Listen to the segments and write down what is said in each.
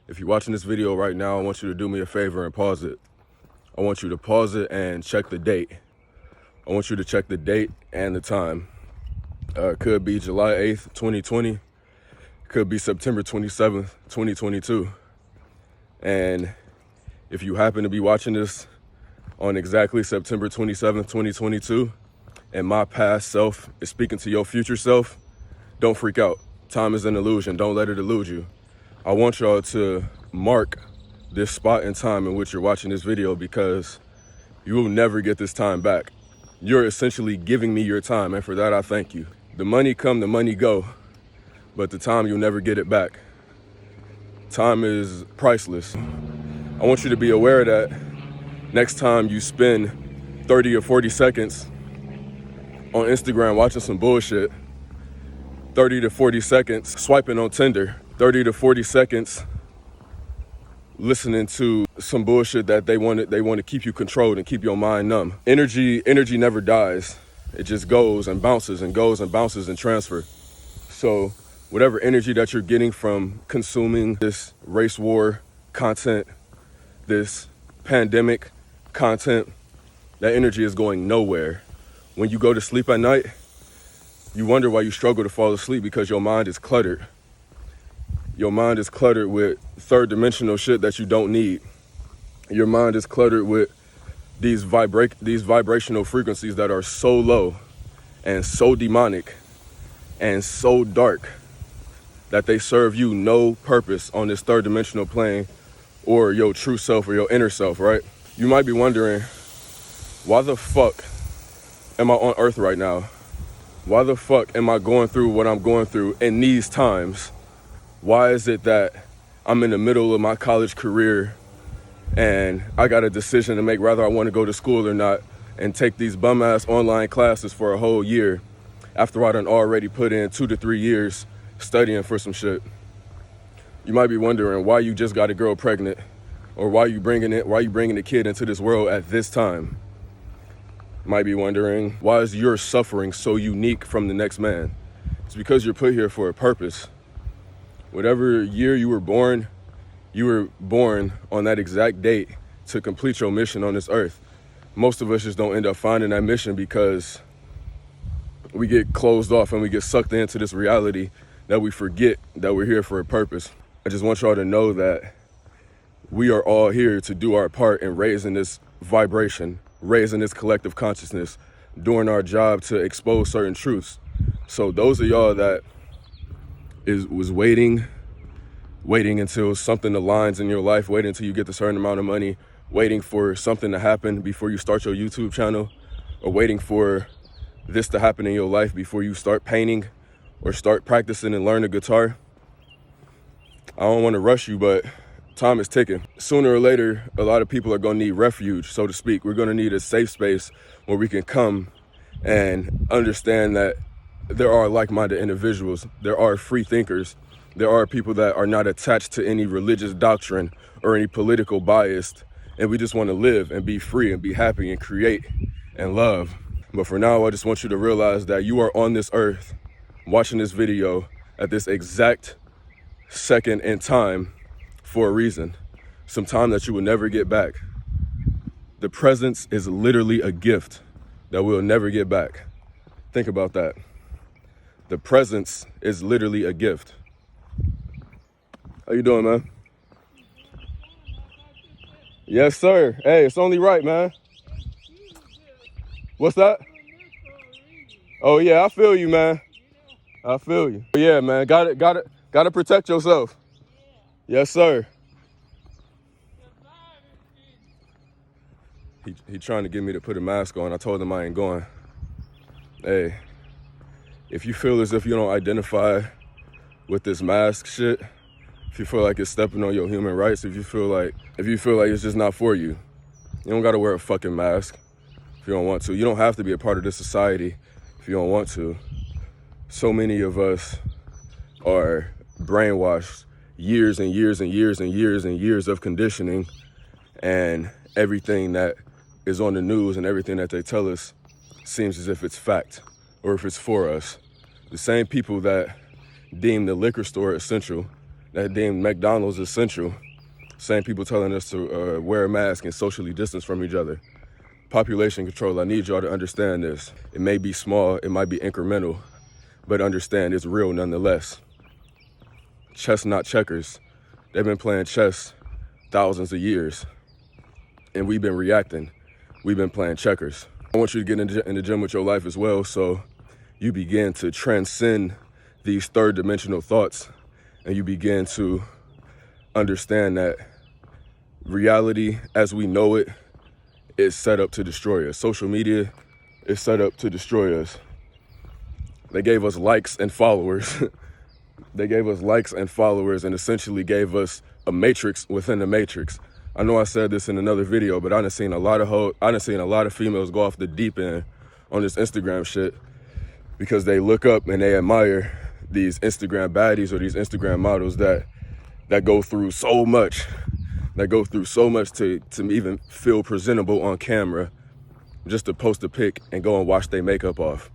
If you're watching this video right now, I want you to do me a favor and pause it. I want you to pause it and check the date. I want you to check the date and the time. It could be July 8th, 2020. It could be September 27th, 2022. And if you happen to be watching this on exactly September 27th, 2022, and my past self is speaking to your future self, don't freak out. Time is an illusion. Don't let it elude you. I want y'all to mark this spot in time in which you're watching this video, because you will never get this time back. You're essentially giving me your time, and for that I thank you. The money come, the money go, but the time, you'll never get it back. Time is priceless. I want you to be aware that next time you spend 30 or 40 seconds on Instagram watching some bullshit, 30 to 40 seconds swiping on Tinder, 30 to 40 seconds listening to some bullshit that they want to keep you controlled and keep your mind numb. Energy never dies. It just goes and bounces and goes and bounces and transfers. So whatever energy that you're getting from consuming this race war content, this pandemic content, that energy is going nowhere. When you go to sleep at night, you wonder why you struggle to fall asleep, because your mind is cluttered. Your mind is cluttered with third dimensional shit that you don't need. Your mind is cluttered with these vibrational frequencies that are so low and so demonic and so dark that they serve you no purpose on this third dimensional plane or your true self or your inner self, right? You might be wondering, why the fuck am I on earth right now? Why the fuck am I going through what I'm going through in these times? Why is it that I'm in the middle of my college career and I got a decision to make whether I want to go to school or not and take these bum-ass online classes for a whole year after I done already put in 2 to 3 years studying for some shit? You might be wondering why you just got a girl pregnant, or why you bringing a kid into this world at this time. Might be wondering, why is your suffering so unique from the next man? It's because you're put here for a purpose. Whatever year you were born on that exact date to complete your mission on this earth. Most of us just don't end up finding that mission because we get closed off and we get sucked into this reality that we forget that we're here for a purpose. I just want y'all to know that we are all here to do our part in raising this vibration, raising this collective consciousness, doing our job to expose certain truths. So those of y'all that was waiting until something aligns in your life, waiting until you get a certain amount of money, waiting for something to happen before you start your YouTube channel, or waiting for this to happen in your life before you start painting or start practicing and learn the guitar. I don't want to rush you, but time is ticking. Sooner or later, a lot of people are going to need refuge, so to speak. We're going to need a safe space where we can come and understand that there are like-minded individuals. There are free thinkers. There are people that are not attached to any religious doctrine or any political bias. And we just want to live and be free and be happy and create and love. But for now, I just want you to realize that you are on this earth watching this video at this exact second in time for a reason. Some time that you will never get back. The presence is literally a gift that we'll never get back. Think about that. The presence is literally a gift. How you doing, man? Yes, sir. Hey, it's only right, man. What's that? Oh yeah, I feel you, man. I feel you. Yeah, man. Gotta protect yourself. Yes, sir. He trying to get me to put a mask on. I told him I ain't going. Hey, if you feel as if you don't identify with this mask shit, if you feel like it's stepping on your human rights, if you feel like it's just not for you, you don't gotta wear a fucking mask if you don't want to. You don't have to be a part of this society if you don't want to. So many of us are brainwashed, years and years and years and years and years of conditioning, and everything that is on the news and everything that they tell us seems as if it's fact or if it's for us. The same people that deem the liquor store essential, that deemed McDonald's essential. Same people telling us to wear a mask and socially distance from each other. Population control, I need y'all to understand this. It may be small, it might be incremental, but understand it's real nonetheless. Chess, not checkers. They've been playing chess thousands of years, and we've been reacting. We've been playing checkers. I want you to get in the gym with your life as well, so you begin to transcend these third dimensional thoughts, and you begin to understand that reality as we know it is set up to destroy us. Social media is set up to destroy us. They gave us likes and followers. They gave us likes and followers and essentially gave us a matrix within the matrix. I know I said this in another video, but I done seen a lot of females go off the deep end on this Instagram shit because they look up and they admire these Instagram baddies or these Instagram models that go through so much. That go through so much to even feel presentable on camera, just to post a pic and go and wash their makeup off.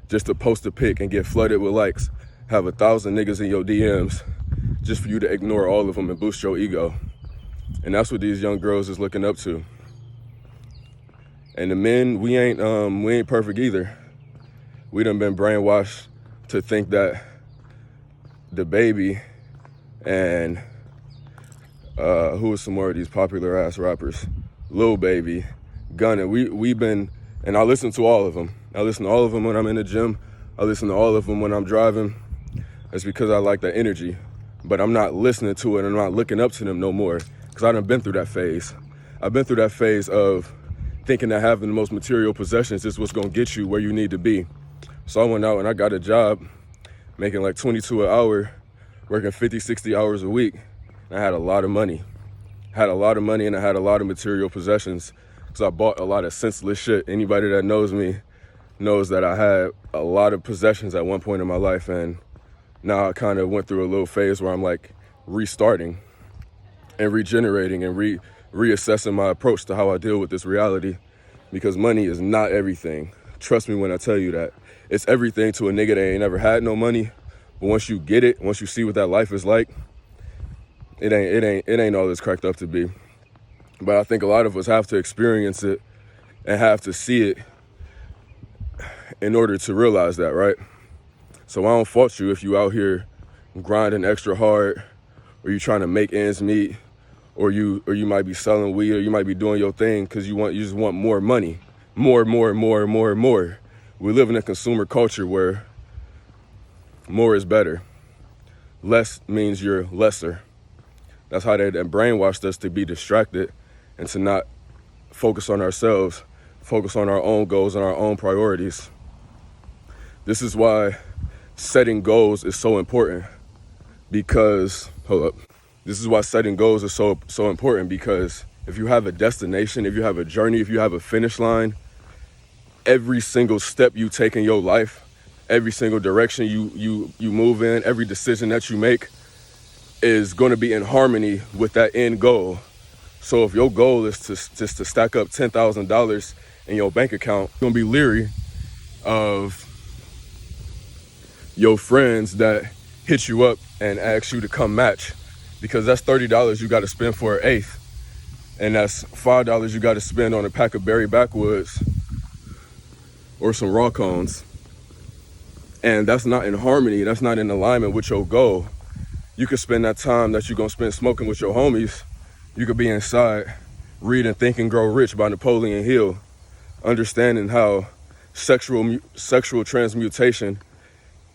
Just to post a pic and get flooded with likes, have 1,000 niggas in your DMs, just for you to ignore all of them and boost your ego. And that's what these young girls is looking up to. And the men, we ain't perfect either. We done been brainwashed to think that the baby and who are some more of these popular ass rappers? Lil Baby, Gunna. We've been, and I listen to all of them. I listen to all of them when I'm in the gym. I listen to all of them when I'm driving. It's because I like that energy. But I'm not listening to it and I'm not looking up to them no more because I done been through that phase. I've been through that phase of thinking that having the most material possessions is what's gonna get you where you need to be. So I went out and I got a job making like 22 an hour, working 50, 60 hours a week. I had a lot of money. And I had a lot of material possessions because I bought a lot of senseless shit. Anybody that knows me knows that I had a lot of possessions at one point in my life, and now I kind of went through a little phase where I'm like restarting and regenerating and reassessing my approach to how I deal with this reality, because money is not everything. Trust me when I tell you that. It's everything to a nigga that ain't never had no money, but once you get it, once you see what that life is like, it ain't all it's cracked up to be. But I think a lot of us have to experience it and have to see it in order to realize that, right? So I don't fault you if you out here grinding extra hard, or you trying to make ends meet, or you might be selling weed, or you might be doing your thing because you just want more money, more. We live in a consumer culture where more is better. Less means you're lesser. That's how they brainwashed us to be distracted and to not focus on ourselves, focus on our own goals and our own priorities. This is why setting goals is so important because, This is why setting goals is so important because if you have a destination, if you have a journey, if you have a finish line, every single step you take in your life, every single direction you move in, every decision that you make is going to be in harmony with that end goal. So if your goal is to stack up $10,000 in your bank account, you're going to be leery of your friends that hit you up and ask you to come match, because that's $30 you got to spend for an eighth, and that's $5 you got to spend on a pack of berry backwoods or some raw cones, and that's not in harmony, that's not in alignment with your goal. You could spend that time that you're gonna spend smoking with your homies, you could be inside reading Think and Grow Rich by Napoleon Hill, understanding how sexual transmutation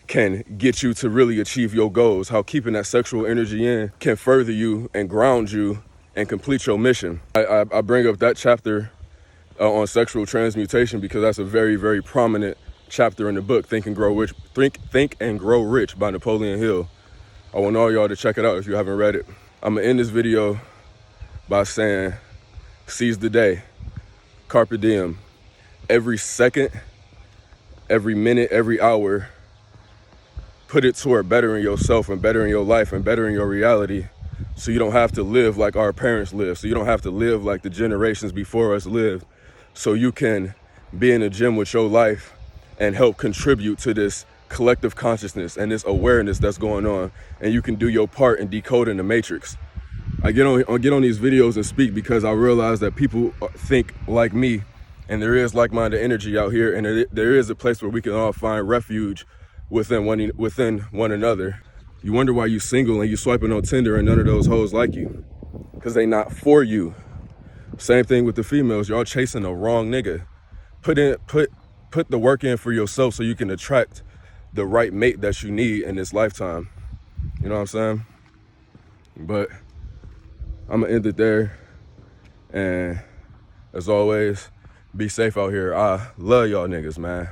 can get you to really achieve your goals, how keeping that sexual energy in can further you and ground you and complete your mission. I bring up that chapter on sexual transmutation because that's a very, very prominent chapter in the book, Think and Grow Rich by Napoleon Hill. I want all y'all to check it out if you haven't read it. I'm gonna end this video by saying, seize the day, CARPE DIEM. Every second, every minute, every hour, put it toward bettering yourself and bettering your life and bettering your reality, so you don't have to live like our parents lived, so you don't have to live like the generations before us lived, so you can be in the gym with your life and help contribute to this collective consciousness and this awareness that's going on, and you can do your part in decoding the matrix. I get on these videos and speak because I realize that people think like me, and there is like-minded energy out here, and there is a place where we can all find refuge within one another. You wonder why you single and you swiping on Tinder and none of those hoes like you, because they not for you. Same thing with the females. Y'all chasing the wrong nigga. Put the work in for yourself so you can attract the right mate that you need in this lifetime. You know what I'm saying? But I'm gonna end it there. And as always, be safe out here. I love y'all niggas, man.